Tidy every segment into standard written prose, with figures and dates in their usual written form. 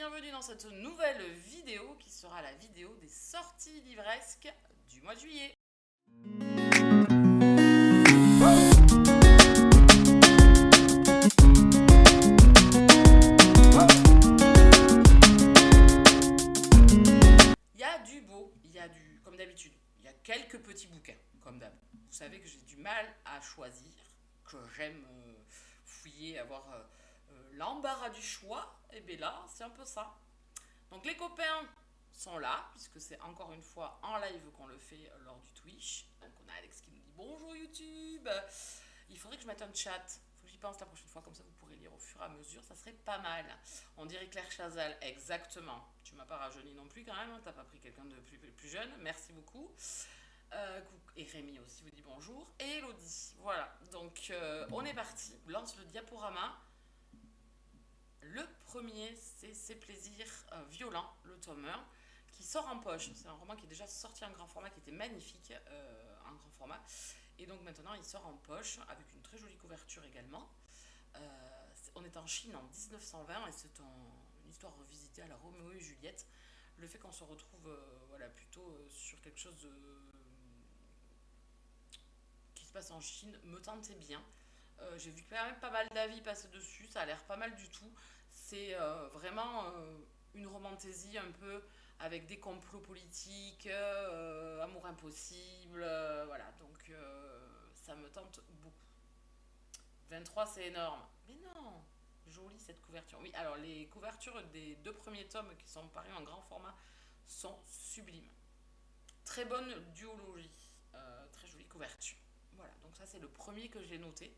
bienvenue dans cette nouvelle vidéo qui sera la vidéo des sorties livresques du mois de juillet. Il y a du beau, comme d'habitude, il y a quelques petits bouquins, comme d'hab. Vous savez que j'ai du mal à choisir, que j'aime fouiller, avoir l'embarras du choix, et bien là, c'est un peu ça. Donc les copains sont là, puisque c'est encore une fois en live qu'on le fait lors du Twitch. Donc on a Alex qui nous dit bonjour YouTube. Il faudrait que je mette un chat. Faut que j'y pense la prochaine fois, comme ça vous pourrez lire au fur et à mesure. Ça serait pas mal. On dirait Claire Chazal, exactement. Tu m'as pas rajeuni non plus quand même. T'as pas pris quelqu'un de plus jeune. Merci beaucoup. Et Rémi aussi vous dit bonjour. Et Elodie. Voilà. Donc on est parti. Lance le diaporama. Le premier, c'est Ses plaisirs violents, le tome 1, qui sort en poche. C'est un roman qui est déjà sorti en grand format, qui était magnifique en grand format. Et donc maintenant, il sort en poche, avec une très jolie couverture également. On est en Chine en 1920, et c'est une histoire revisitée à la Roméo et Juliette. Le fait qu'on se retrouve plutôt sur quelque chose qui se passe en Chine me tentait bien. J'ai vu quand même pas mal d'avis passer dessus, ça a l'air pas mal du tout. C'est vraiment une romantaisie un peu avec des complots politiques, amour impossible, voilà, donc ça me tente beaucoup. 23 c'est énorme. Mais non, jolie cette couverture. Oui, alors les couvertures des deux premiers tomes qui sont parus en grand format sont sublimes. Très bonne duologie, très jolie couverture. Voilà, donc ça c'est le premier que j'ai noté.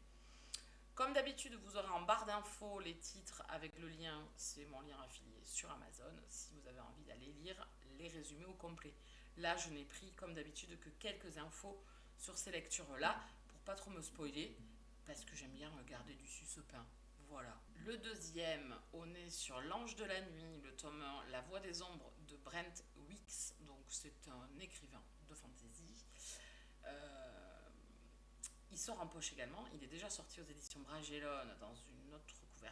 Comme d'habitude, vous aurez en barre d'infos les titres avec le lien, c'est mon lien affilié sur Amazon, si vous avez envie d'aller lire les résumés au complet. Là, je n'ai pris, comme d'habitude, que quelques infos sur ces lectures-là, pour pas trop me spoiler, parce que j'aime bien regarder du suce-pain. Voilà. Le deuxième, on est sur L'Ange de la Nuit, le tome 1, La Voix des Ombres de Brent Weeks, donc c'est un écrivain de fantasy. Il sort en poche également. Il est déjà sorti aux éditions Bragelonne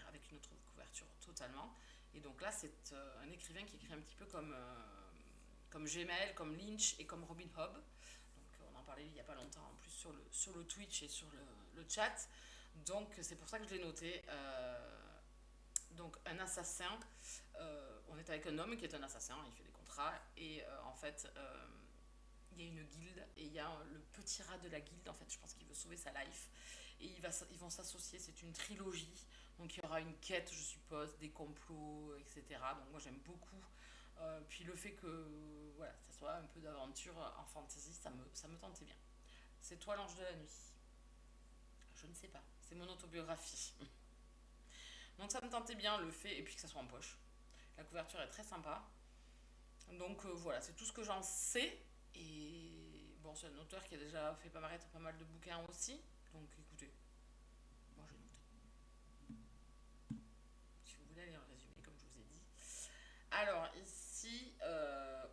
avec une autre couverture totalement. Et donc là, c'est un écrivain qui écrit un petit peu comme Gmail, comme Lynch et comme Robin Hobb. Donc on en parlait il n'y a pas longtemps en plus sur le Twitch et sur le chat. Donc c'est pour ça que je l'ai noté. Donc un assassin. On est avec un homme qui est un assassin. Il fait des contrats. Et en fait... il y a une guilde et il y a le petit rat de la guilde, en fait, je pense qu'il veut sauver sa life. Et ils vont s'associer, c'est une trilogie. Donc il y aura une quête, je suppose, des complots, etc. Donc moi j'aime beaucoup. Puis le fait que voilà, ça soit un peu d'aventure en fantasy, ça me tentait bien. C'est toi l'ange de la nuit. Je ne sais pas, c'est mon autobiographie. Donc ça me tentait bien le fait, et puis que ça soit en poche. La couverture est très sympa. Donc voilà, c'est tout ce que j'en sais. Et bon, c'est un auteur qui a déjà fait paraître pas mal de bouquins aussi. Donc écoutez, moi j'ai noté. Si vous voulez aller en résumé, comme je vous ai dit. Alors ici,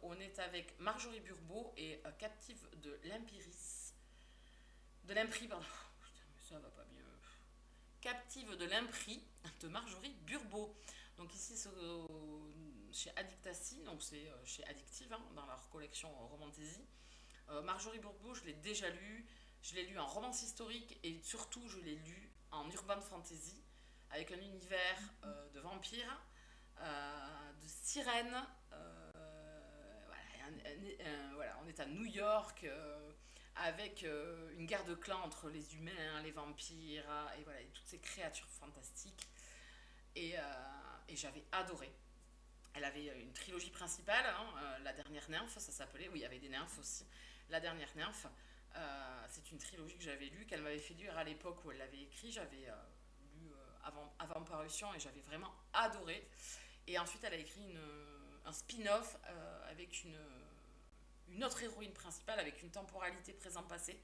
on est avec Marjorie Burbeau et Captive de l'Empiris. De l'Empris, pardon. Putain, mais ça va pas mieux. Captive de l'Empris de Marjorie Burbeau. Donc ici, c'est chez Addictacy, donc c'est chez Addictive, hein, dans leur collection Romantaisie. Marjorie Bourbeau, je l'ai déjà lu. Je l'ai lu en romance historique et surtout, je l'ai lu en urban fantasy, avec un univers de vampires, de sirènes. Voilà, on est à New York. Avec une guerre de clans entre les humains, les vampires, et voilà, et toutes ces créatures fantastiques. Et j'avais adoré. Elle avait une trilogie principale, hein, La Dernière Nymphe, ça s'appelait. Oui, il y avait des nymphes aussi. La Dernière Nymphe, c'est une trilogie que j'avais lue, qu'elle m'avait fait lire à l'époque où elle l'avait écrit. J'avais lu avant parution et j'avais vraiment adoré. Et ensuite, elle a écrit un spin-off avec une autre héroïne principale, avec une temporalité présent-passé,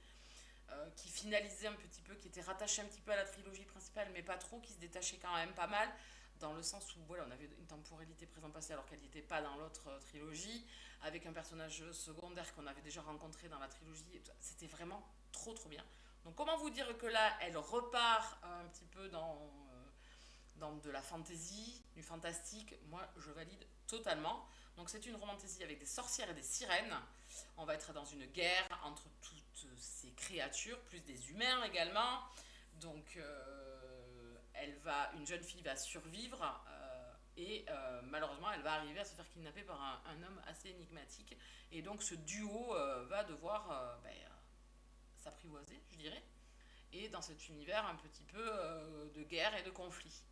qui finalisait un petit peu, qui était rattachée un petit peu à la trilogie principale, mais pas trop, qui se détachait quand même pas mal, dans le sens où voilà, on avait une temporalité présent-passé alors qu'elle n'était pas dans l'autre trilogie, avec un personnage secondaire qu'on avait déjà rencontré dans la trilogie. C'était vraiment trop trop bien. Donc comment vous dire que là, elle repart un petit peu dans de la fantasy, du fantastique, moi je valide totalement. Donc c'est une romantasy avec des sorcières et des sirènes. On va être dans une guerre entre toutes ces créatures, plus des humains également. Donc une jeune fille va survivre et malheureusement elle va arriver à se faire kidnapper par un homme assez énigmatique. Et donc ce duo va devoir s'apprivoiser, je dirais, et dans cet univers un petit peu de guerre et de conflit.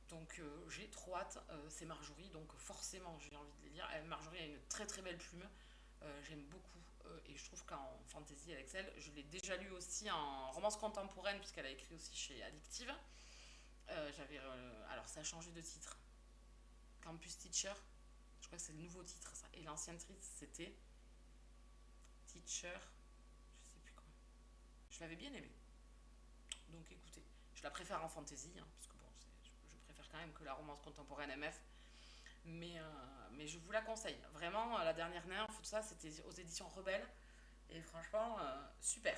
Donc j'ai trop hâte, c'est Marjorie, donc forcément j'ai envie de les lire. Marjorie a une très très belle plume, j'aime beaucoup et je trouve qu'en fantasy elle excelle. Je l'ai déjà lu aussi en romance contemporaine puisqu'elle a écrit aussi chez Addictive. Alors ça a changé de titre. Campus Teacher, je crois que c'est le nouveau titre ça. Et l'ancien titre c'était Teacher, je sais plus quoi. Je l'avais bien aimé. Donc écoutez, je la préfère en fantasy, hein, parce que bon, je préfère quand même que la romance contemporaine MF. Mais je vous la conseille. Vraiment, la dernière nymphe, tout ça, c'était aux éditions Rebelles. Et franchement, super.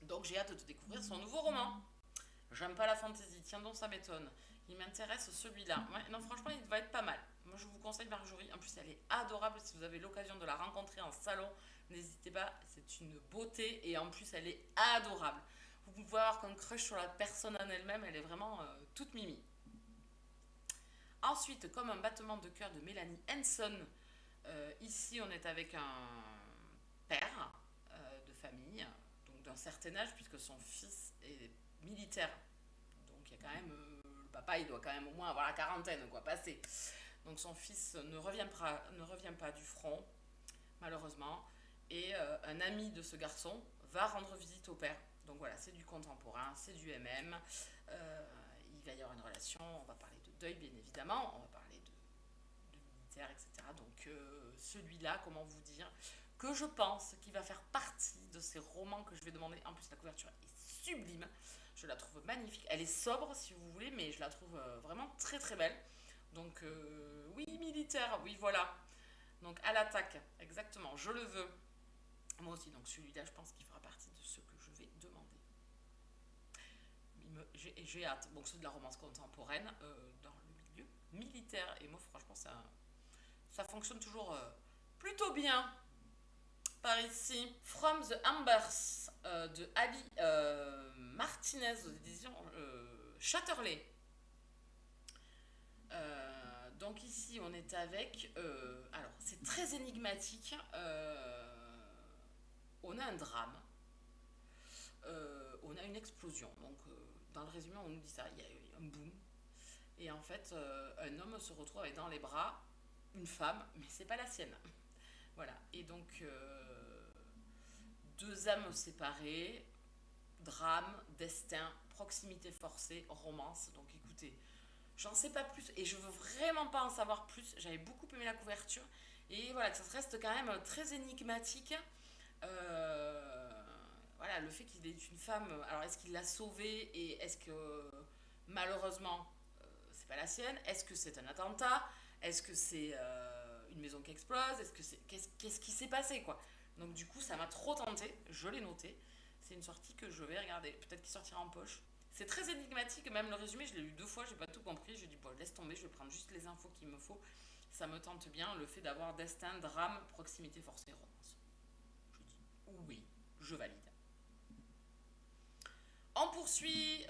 Donc j'ai hâte de découvrir son nouveau roman. J'aime pas la fantasy, tiens donc ça m'étonne. Il m'intéresse celui-là. Ouais, non, franchement, il va être pas mal. Moi, je vous conseille Marjorie. En plus, elle est adorable. Si vous avez l'occasion de la rencontrer en salon, n'hésitez pas. C'est une beauté et en plus, elle est adorable. Vous pouvez avoir qu'un crush sur la personne en elle-même. Elle est vraiment toute mimi. Ensuite, comme un battement de cœur de Mélanie Henson, ici, on est avec un père de famille, donc d'un certain âge, puisque son fils est militaire. Donc il y a quand même. Le papa, il doit quand même au moins avoir la quarantaine, quoi, passé. Donc son fils ne revient pas du front, malheureusement. Et un ami de ce garçon va rendre visite au père. Donc voilà, c'est du contemporain, c'est du MM. Il va y avoir une relation, on va parler de deuil, bien évidemment. On va parler de militaire, etc. Donc celui-là, comment vous dire, que je pense qu'il va faire partie de ces romans que je vais demander. En plus, la couverture est sublime. Je la trouve magnifique. Elle est sobre, si vous voulez, mais je la trouve vraiment très très belle. Donc, oui, militaire, oui, voilà. Donc, à l'attaque, exactement, je le veux. Moi aussi, donc celui-là, je pense qu'il fera partie de ce que je vais demander. J'ai hâte. Donc, c'est de la romance contemporaine dans le milieu militaire. Et moi, franchement, ça fonctionne toujours plutôt bien par ici. From the Embers de Ali Martinez aux éditions Chatterley. Donc ici on est avec alors c'est très énigmatique, on a un drame, on a une explosion, donc dans le résumé on nous dit ça, il y a eu un boom et en fait un homme se retrouve avec dans les bras une femme mais c'est pas la sienne. Voilà, et donc deux âmes séparées, drame, destin, proximité forcée, romance. Donc écoutez, j'en sais pas plus et je veux vraiment pas en savoir plus. J'avais beaucoup aimé la couverture et voilà, que ça reste quand même très énigmatique. Voilà, le fait qu'il ait une femme, alors est-ce qu'il l'a sauvée et est-ce que malheureusement c'est pas la sienne? Est-ce que c'est un attentat? Est-ce que c'est une maison qui explose? Est-ce que c'est qu'est-ce qui s'est passé quoi? Donc du coup, ça m'a trop tenté, je l'ai noté. C'est une sortie que je vais regarder. Peut-être qu'il sortira en poche. C'est très énigmatique, même le résumé, je l'ai lu deux fois, j'ai pas tout compris. Je dis, bon, laisse tomber, je vais prendre juste les infos qu'il me faut. Ça me tente bien, le fait d'avoir destin, drame, proximité forcée, romance. Je dis, oui, je valide. On poursuit.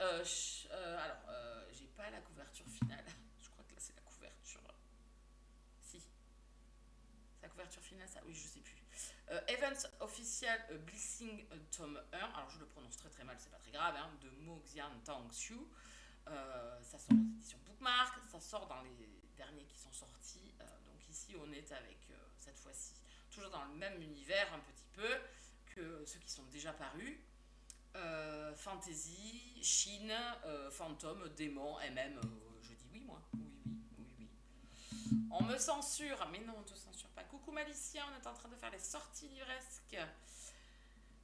J'ai pas la couverture finale. Je crois que là, c'est la couverture. Si. C'est la couverture finale, ça? Oui, je sais plus. Events Official Blessing tome 1. Alors, je le prononce très très mal, c'est pas très grave, hein, de Mo Xian Tang Xiu. Ça sort aux éditions Bookmark. Ça sort dans les derniers qui sont sortis. Donc, ici, on est avec, cette fois-ci, toujours dans le même univers, un petit peu, que ceux qui sont déjà parus. Fantasy, Chine, fantôme, démon, MM. Je dis oui, moi. Oui, oui, oui, oui. On me censure, mais non, on ne te censure pas. Coucou Malicia, on est en train de faire les sorties livresques.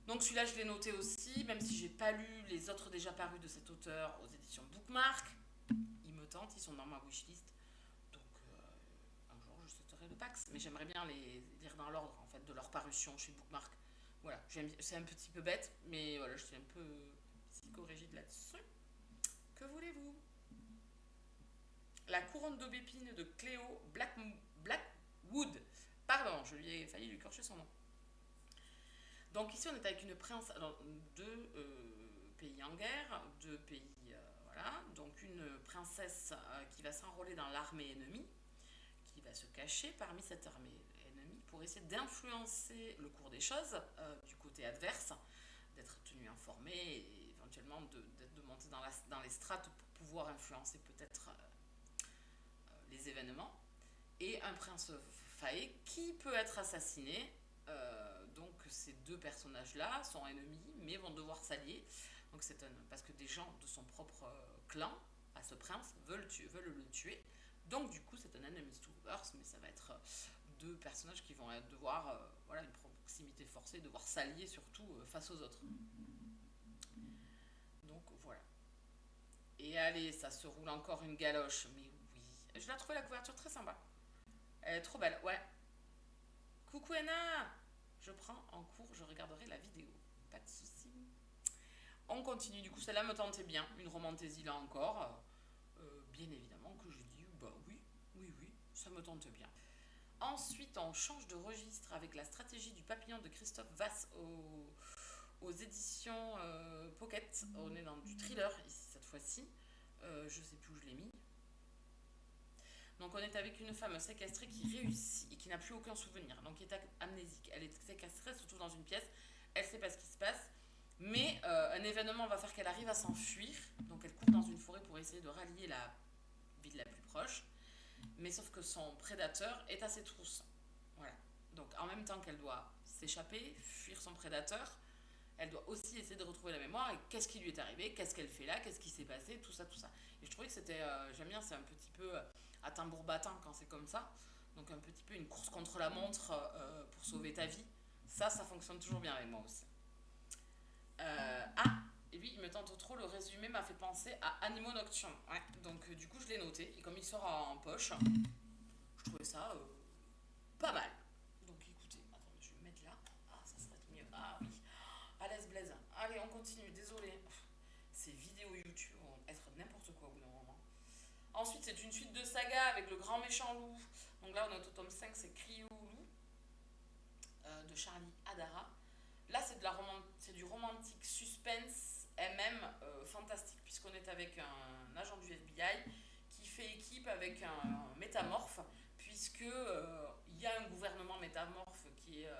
Donc celui-là, je l'ai noté aussi, même si j'ai pas lu les autres déjà parus de cet auteur aux éditions Bookmark. Ils me tentent, ils sont dans ma wishlist. Donc un jour, je sauterai le Pax. Mais j'aimerais bien les lire dans l'ordre, en fait, de leur parution chez Bookmark. Voilà, c'est un petit peu bête, mais voilà, je suis un peu psychorigide là-dessus. Que voulez-vous? La couronne d'aubépine de Cléo Blackwood. Pardon, je lui ai failli lui corcher son nom. Donc ici, on est avec une princesse, alors, deux pays en guerre, deux pays, voilà. Donc une princesse qui va s'enrôler dans l'armée ennemie, qui va se cacher parmi cette armée ennemie pour essayer d'influencer le cours des choses du côté adverse, d'être tenu informé et éventuellement de monter dans les strates pour pouvoir influencer peut-être les événements. Et un prince faé qui peut être assassiné. Donc ces deux personnages-là sont ennemis, mais vont devoir s'allier. Donc parce que des gens de son propre clan, à ce prince, veulent le tuer. Donc du coup, c'est un enemies to lovers, mais ça va être deux personnages qui vont devoir, voilà, une proximité forcée, devoir s'allier surtout face aux autres. Donc voilà. Et allez, ça se roule encore une galoche, mais oui. Je l'ai trouvé la couverture très sympa. Elle est trop belle, ouais. Coucou Anna. Je prends en cours, je regarderai la vidéo. Pas de soucis. On continue, du coup, celle-là me tentait bien. Une romantaisie là encore. Bien évidemment que j'ai dit, bah oui, oui, oui, ça me tente bien. Ensuite, on change de registre avec la stratégie du papillon de Christophe Vass aux éditions Pocket. On est dans du thriller ici cette fois-ci. Je sais plus où je l'ai mis. Donc on est avec une femme séquestrée qui réussit et qui n'a plus aucun souvenir, donc qui est amnésique. Elle est séquestrée, se trouve dans une pièce, elle ne sait pas ce qui se passe, mais un événement va faire qu'elle arrive à s'enfuir, donc elle court dans une forêt pour essayer de rallier la ville la plus proche, mais sauf que son prédateur est à ses trousses. Voilà. Donc en même temps qu'elle doit s'échapper, fuir son prédateur, elle doit aussi essayer de retrouver la mémoire et qu'est-ce qui lui est arrivé, qu'est-ce qu'elle fait là, qu'est-ce qui s'est passé, tout ça, tout ça. Et je trouvais que c'était, j'aime bien, c'est un petit peu à tambour battant quand c'est comme ça. Donc un petit peu une course contre la montre pour sauver ta vie. Ça fonctionne toujours bien avec moi aussi. Et lui, il me tente trop, le résumé m'a fait penser à Animaux Nocturnes. Ouais, donc du coup, je l'ai noté. Et comme il sort en poche, je trouvais ça pas mal. Donc écoutez, attendez, je vais me mettre là. Ah, ça serait mieux. Ah oui. À l'aise Blaise. Allez, on continue, désolé. Ces vidéos YouTube vont être n'importe quoi au bout d'un moment. Ensuite, c'est une suite de saga avec le grand méchant loup. Donc là, on est au tome 5, c'est Crioulou de Charlie Adara. Là, c'est du romantique suspense fantastique, puisqu'on est avec un agent du FBI qui fait équipe avec un métamorphe, puisque il y a un gouvernement métamorphe qui est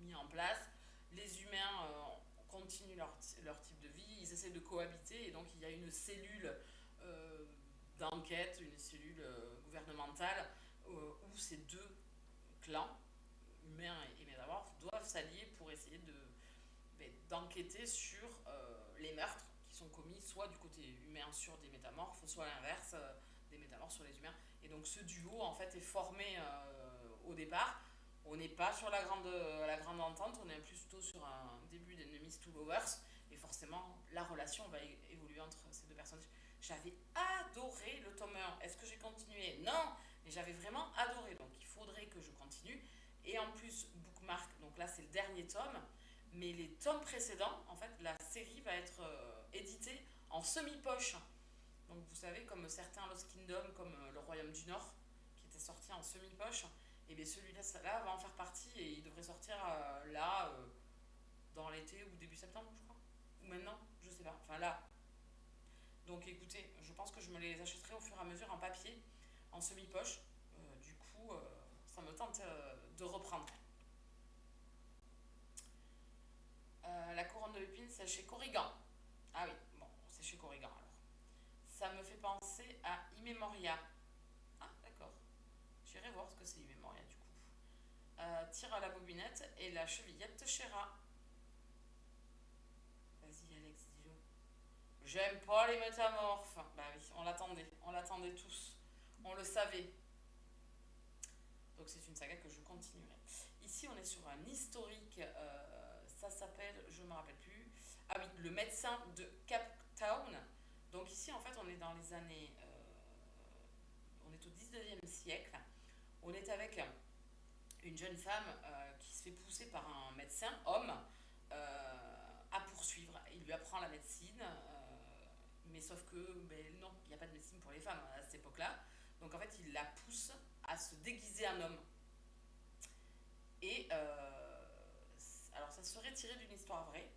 mis en place. Les humains continuent leur type de vie, ils essaient de cohabiter, et donc il y a une cellule d'enquête, une cellule gouvernementale où ces deux clans, humains et métamorphes, doivent s'allier pour essayer d'enquêter sur les meurtres qui sont commis soit du côté humain sur des métamorphes, soit à l'inverse, des métamorphes sur les humains. Et donc ce duo en fait est formé au départ. On n'est pas sur la grande entente, on est plutôt sur un début d'Enemies to Lovers, et forcément la relation va évoluer entre ces deux personnages. J'avais adoré le tome 1. Est-ce que j'ai continué? Non, mais j'avais vraiment adoré, donc il faudrait que je continue. Et en plus, Bookmark, donc là c'est le dernier tome, mais les tomes précédents, en fait, la série va être éditée en semi-poche. Donc vous savez, comme certains Lost Kingdom, comme Le Royaume du Nord, qui était sorti en semi-poche, et bien celui-là là, va en faire partie et il devrait sortir là, dans l'été ou début septembre, je crois. Ou maintenant, je sais pas. Enfin là. Donc écoutez, je pense que je me les achèterai au fur et à mesure en papier, en semi-poche. Du coup, ça me tente de reprendre. La couronne de l'épine, c'est chez Corrigan. Ah oui, bon, c'est chez Corrigan alors. Ça me fait penser à Immemoria. Ah, d'accord. J'irai voir ce que c'est Immemoria du coup. Tire à la bobinette et la chevillette Chéra. Vas-y Alex, dis-le. J'aime pas les métamorphes. Bah oui, on l'attendait tous. On le savait. Donc c'est une saga que je continuerai. Ici on est sur un historique, ça s'appelle, je ne me rappelle plus, ah oui, Le médecin de Cape Town. Donc ici en fait on est dans les années, on est au 19e siècle, on est avec une jeune femme qui se fait pousser par un médecin, homme, à poursuivre. Il lui apprend la médecine, Mais sauf que, ben non, il n'y a pas de médecine pour les femmes à cette époque-là. Donc en fait, il la pousse à se déguiser en homme. Et alors, ça serait tiré d'une histoire vraie.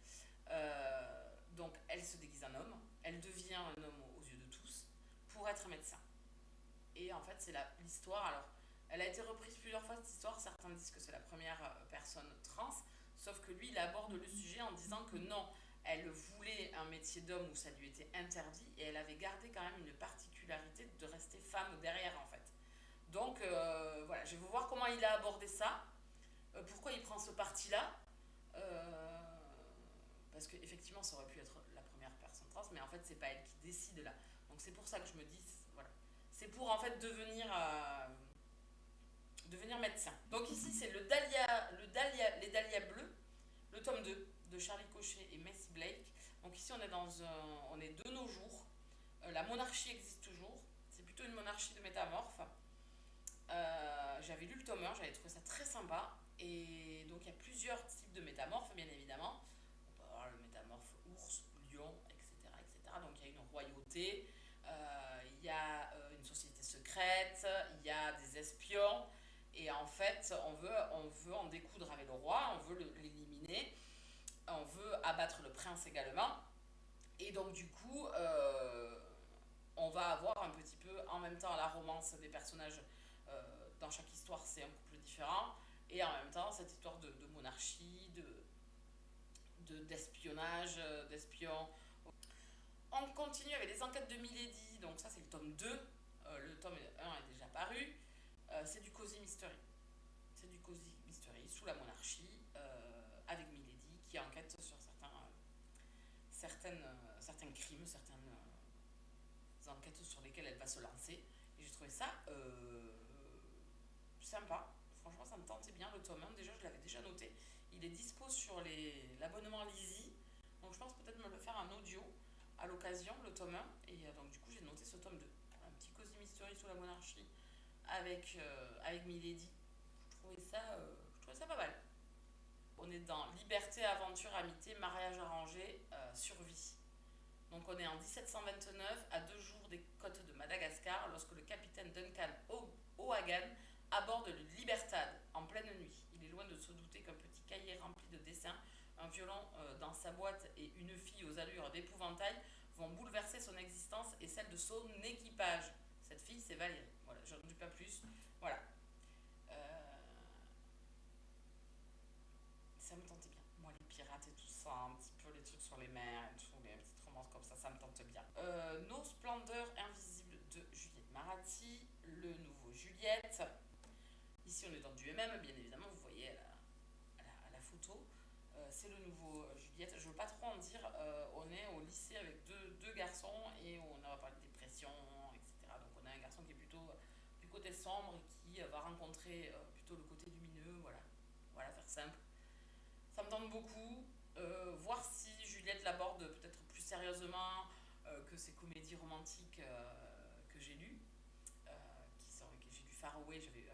Donc, elle se déguise en homme, elle devient un homme aux yeux de tous pour être médecin. Et en fait, c'est l'histoire. Alors, elle a été reprise plusieurs fois cette histoire. Certains disent que c'est la première personne trans, sauf que lui, il aborde le sujet en disant que non, elle voulait un métier d'homme où ça lui était interdit et elle avait gardé quand même une particularité de rester femme derrière en fait. Donc voilà, je vais vous voir comment il a abordé ça, pourquoi il prend ce parti-là. Euh, Parce qu'effectivement, ça aurait pu être la première personne trans, mais en fait, c'est pas elle qui décide là. Donc c'est pour ça que je me dis, voilà. C'est pour en fait devenir médecin. Donc ici, c'est les Dahlias bleus, le tome 2 de Charlie Cochet et Macy Blake. Donc ici, on est de nos jours. La monarchie existe toujours. C'est plutôt une monarchie de métamorphes. J'avais lu le tome 1, j'avais trouvé ça très sympa. Et donc il y a plusieurs types de métamorphes, bien évidemment. On peut avoir le métamorphe ours, lion, etc. etc. Donc il y a une royauté, il y a une société secrète, il y a des espions. Et en fait, on veut en découdre avec le roi, on veut l'éliminer, on veut abattre le prince également. Et donc du coup, on va avoir un petit peu en même temps la romance des personnages. Dans chaque histoire, c'est un couple différent. Et en même temps, cette histoire de monarchie, d'espionnage, d'espions. On continue avec les enquêtes de Milady. Donc ça, c'est le tome 2. Le tome 1 est déjà paru. C'est du Cozy Mystery. C'est du Cozy Mystery sous la monarchie, avec Milady qui enquête sur certains crimes, certaines enquêtes sur lesquelles elle va se lancer. Et j'ai trouvé ça sympa. Franchement, ça me tentait bien le tome 1. Déjà, je l'avais déjà noté. Il est dispo sur l'abonnement Lizzy. Donc, je pense peut-être me le faire en audio à l'occasion, le tome 1. Et donc, du coup, j'ai noté ce tome 2. Un petit Cozy Mystery sous la monarchie avec Milady. Je trouvais ça pas mal. On est dans liberté, aventure, amitié, mariage arrangé, survie. Donc on est en 1729, à 2 jours des côtes de Madagascar, lorsque le capitaine Duncan O'Hagan aborde le Libertad en pleine nuit. Il est loin de se douter qu'un petit cahier rempli de dessins, un violon dans sa boîte et une fille aux allures d'épouvantail vont bouleverser son existence et celle de son équipage. Cette fille, c'est Valérie. Voilà, je n'en dis pas plus. Voilà. Euh, Ça me tentait bien. Moi, les pirates et tout ça, un petit peu les trucs sur les mers et tout, les petites romances comme ça me tente bien. Nos splendeurs invisibles de Juliette Maratti, le nouveau Juliette. Ici, on est dans du MM, bien évidemment, vous voyez à la photo. C'est le nouveau Juliette. Je ne veux pas trop en dire. On est au lycée avec deux garçons et on va parler de dépression, etc. Donc, on a un garçon qui est plutôt du côté sombre et qui va rencontrer plutôt le côté lumineux. Voilà, voilà, faire simple. Ça me tente beaucoup. Voir si Juliette l'aborde peut-être plus sérieusement que ces comédies romantiques que j'ai lues. Que j'ai lu Far Away, j'avais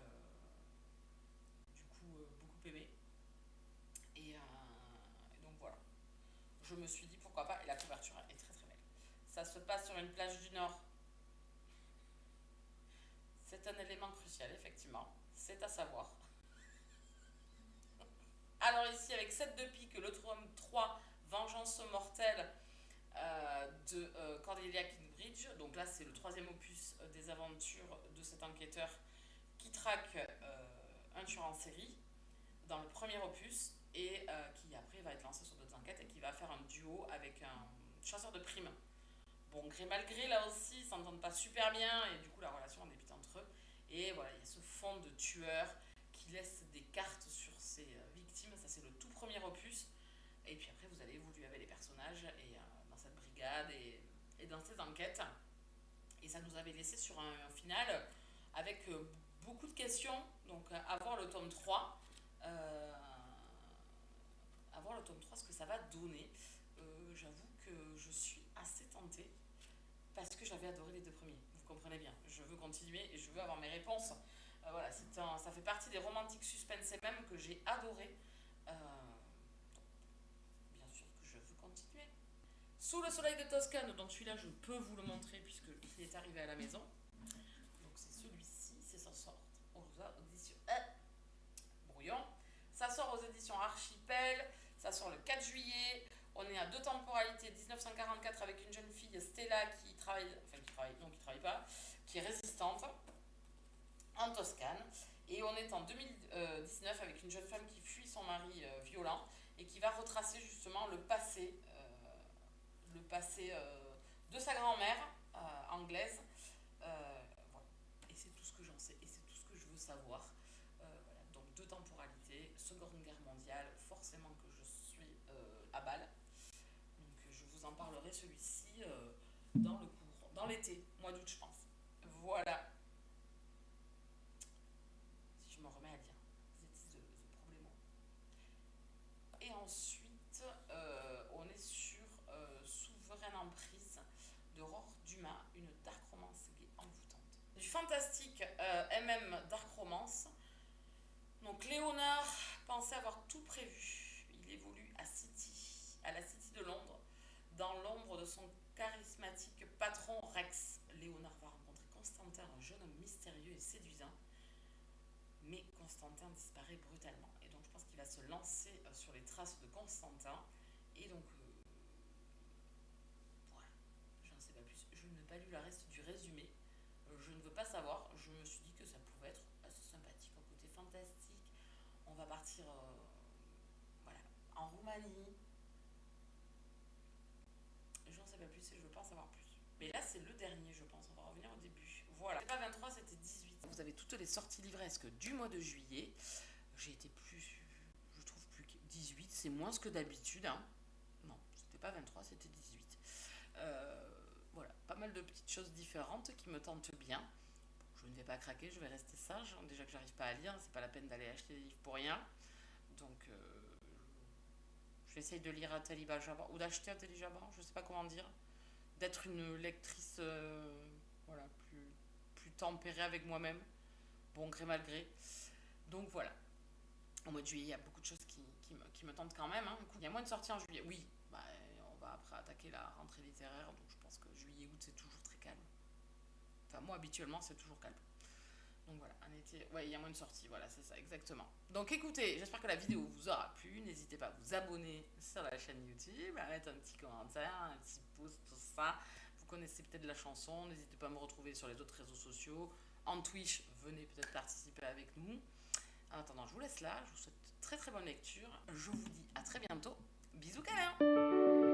du coup beaucoup aimé. Et donc voilà. Je me suis dit pourquoi pas, et la couverture est très très belle. Ça se passe sur une plage du Nord. C'est un élément crucial, effectivement. C'est à savoir. Alors ici, avec 7 de pique, le tome 3, Vengeance mortelle de Cordelia Kingsbridge. Donc là, c'est le troisième opus des aventures de cet enquêteur qui traque un tueur en série dans le premier opus et qui après va être lancé sur d'autres enquêtes et qui va faire un duo avec un chasseur de primes. Bon, gré mal gré, là aussi, ils s'entendent pas super bien et du coup, la relation en débute entre eux. Et voilà, il y a ce fond de tueur qui laisse des cartes sur ses victimes. Ça, c'est le tout premier opus. Et puis après, vous allez évoluer avec les personnages et dans cette brigade et dans ces enquêtes. Et ça nous avait laissé sur un final avec beaucoup de questions. Donc, à voir le tome 3. À voir le tome 3, ce que ça va donner. J'avoue que je suis assez tentée parce que j'avais adoré les deux premiers. Vous comprenez bien. Je veux continuer et je veux avoir mes réponses. Voilà, ça fait partie des romantiques suspense et même que j'ai adoré. Bien sûr que je veux continuer. Sous le soleil de Toscane, donc celui-là je peux vous le montrer puisqu'il est arrivé à la maison. Donc c'est celui-ci, c'est ça sort aux éditions Brouillon. Ça sort aux éditions Archipel, ça sort le 4 juillet. On est à deux temporalités, 1944 avec une jeune fille, Stella, qui travaille, enfin non qui travaille pas, qui est résistante en Toscane. Et on est en 2019 avec une jeune femme qui fuit son mari violent et qui va retracer justement de sa grand-mère anglaise. Voilà. Et c'est tout ce que j'en sais et c'est tout ce que je veux savoir. Voilà. Donc deux temporalités, Seconde Guerre mondiale, forcément que je suis à Bâle. Donc je vous en parlerai celui-ci dans l'été, mois d'août je pense. Voilà. Si je me remets à lire. The Problemo. Et ensuite, on est sur Souveraine Emprise d'Aurore Dumas, une dark romance gay envoûtante. Du fantastique dark romance. Donc Léonard pensait avoir tout prévu. Il évolue à la City de Londres, dans l'ombre de son charismatique patron Rex. Léonard va rencontrer Constantin, un jeune homme mystérieux et séduisant. Mais Constantin disparaît brutalement. Et donc je pense qu'il va se lancer sur les traces de Constantin. Et donc, voilà, j'en sais pas plus. Je n'ai pas lu le reste du résumé. Je ne veux pas savoir. Je me suis dit que ça pouvait être assez sympathique, un côté fantastique. On va partir voilà, en Roumanie. J'en sais pas plus et je veux pas en savoir plus. Mais là, c'est le dernier, je pense. On va revenir au début. Voilà. C'était pas 23, c'était 18. Vous avez toutes les sorties livresques du mois de juillet. J'ai été je trouve plus 18, c'est moins que d'habitude. Hein. Non, c'était pas 23, c'était 18. Voilà, pas mal de petites choses différentes qui me tentent bien. Je ne vais pas craquer, je vais rester sage. Déjà que j'arrive pas à lire, c'est pas la peine d'aller acheter des livres pour rien. Donc, j'essaye de lire à Taliba Jabbar, ou d'acheter à Taliba Jabbar, je sais pas comment dire. D'être une lectrice voilà, plus tempérée avec moi-même, bon gré mal gré. Donc voilà. Au mois de juillet, il y a beaucoup de choses qui me tentent quand même. Hein. Il y a moins de sorties en juillet. Oui, bah, on va après attaquer la rentrée littéraire, donc je pense que juillet-août, c'est toujours très calme. Enfin, moi, habituellement, c'est toujours calme. Donc voilà, un été, ouais, il y a moins de sorties, voilà, c'est ça, exactement. Donc écoutez, j'espère que la vidéo vous aura plu. N'hésitez pas à vous abonner sur la chaîne YouTube, à mettre un petit commentaire, un petit pouce, tout ça. Vous connaissez peut-être la chanson, n'hésitez pas à me retrouver sur les autres réseaux sociaux. En Twitch, venez peut-être participer avec nous. En attendant, je vous laisse là, je vous souhaite très très bonne lecture. Je vous dis à très bientôt. Bisous câlins.